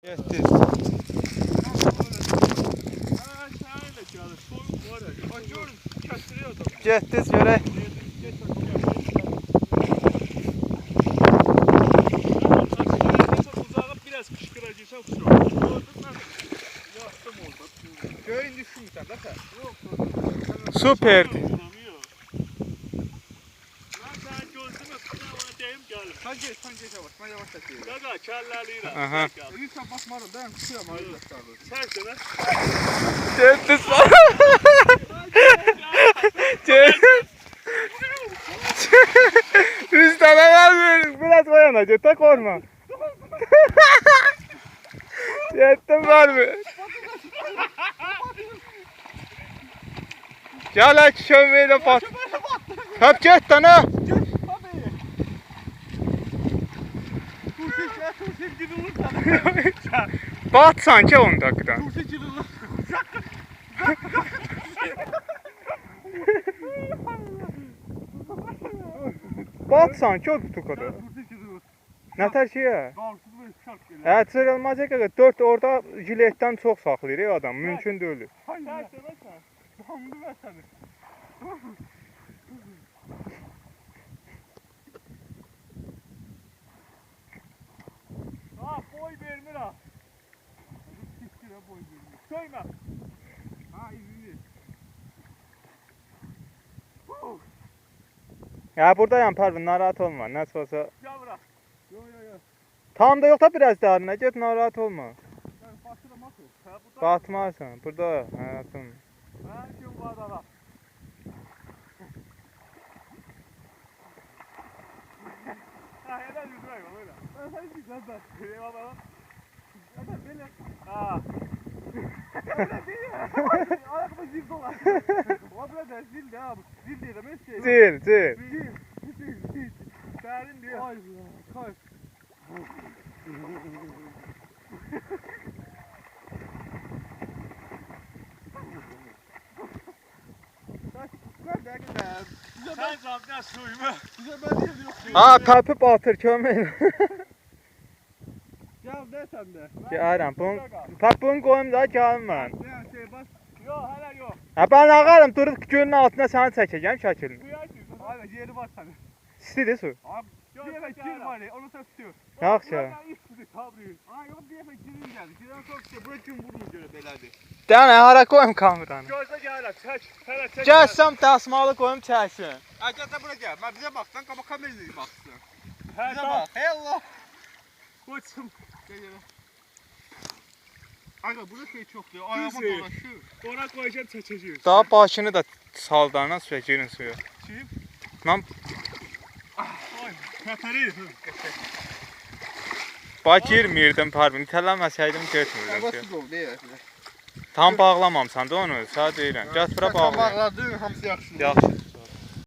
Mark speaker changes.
Speaker 1: Getdi. Getdiz görək.
Speaker 2: Biraz kışkıracaksan
Speaker 1: Göyün düşmüşsən də sən. Superdi. Sen geç yavaş, ben yavaş çekiyorum.
Speaker 2: Gaga kelleliyim.
Speaker 1: Aha.
Speaker 2: Lütfen bakma ben tutuyorum arkadaşlar. Sen de
Speaker 1: Getdiz. Üstəne vermiyoruz. Biraz koyana götə korma. Getdim vermi. Gel aç kömeği de bat. Hep get lan ha. Bat sanki 10 dakikadan. Bat sanki o tutu kadar. Ne tər şey ya? Hə, çırılmaz ki 4 orada jiletdən çox saxlayır adam. Mümkün deyil.
Speaker 2: Ha boy vermir ha. Söyme. Ha iyi.
Speaker 1: Ya buradayım Parvin, narahat olma. Nasıl olsa.
Speaker 2: Gel bırak. Yo.
Speaker 1: Tam da yok da biraz daha. Git narahat olma.
Speaker 2: Yani batırmaz o. Ha bu da.
Speaker 1: Batmazsan. Burada hayatım.
Speaker 2: Ha kim var da. Ha helal yüzüne bak öyle. Ben sen git lan ben. Eyvallah baba. Hadi böyle. Ha. Öyle değil ya. Ayakta zil dolar. O burada zil de abi. Zil değil de ben şey.
Speaker 1: Zil.
Speaker 2: Zil. Serin diyor. Ay kalk. Sen zaten suyumu. Bize ben değil yok.
Speaker 1: Aa tapıp atır kömeği.
Speaker 2: Gel de sen de.
Speaker 1: Gəlirəm. Bunu qoyum da gəlim mən.
Speaker 2: Ne şey bas. Yok hala yok.
Speaker 1: Ha ben ağarım durub gölün altına səni çəkəcəm şəkilini.
Speaker 2: Abi yeri var sana.
Speaker 1: İstidir su.
Speaker 2: Abi diyeme gir var ya onu sen tutuyor.
Speaker 1: Yaxşı.
Speaker 2: Ay yok diyeme girin geldi. Giren çok işte buraya gün vurmuş göre beladi.
Speaker 1: Dənə hara qoyum kameranı?
Speaker 2: Gözde gel çek. Hele çek.
Speaker 1: Gəlsəm dəsmalı qoyum çəksin.
Speaker 2: Ha gel sen buraya gel. Ben bize bak lan kaba kamerayı baksın.
Speaker 1: Hə,
Speaker 2: Bize bak. Hey Allah. Koçum. Gel gel. Aga burada şey çok diyor. Ayağıma dolaşıyor. Ona koyacağım çekeceğiz.
Speaker 1: Daha başını da saldarına suya girin suya.
Speaker 2: Kim?
Speaker 1: Lan
Speaker 2: Ay. Katari.
Speaker 1: bax girmirdim Parvin. İtələməsəydim getmirdim suya.
Speaker 2: Nasıl oldu ya?
Speaker 1: Tam bağlamamsan da onu. Sağ deyirəm. Gəl bura bağla.
Speaker 2: Bağladın hamısı yaxşı.
Speaker 1: Yaxşı.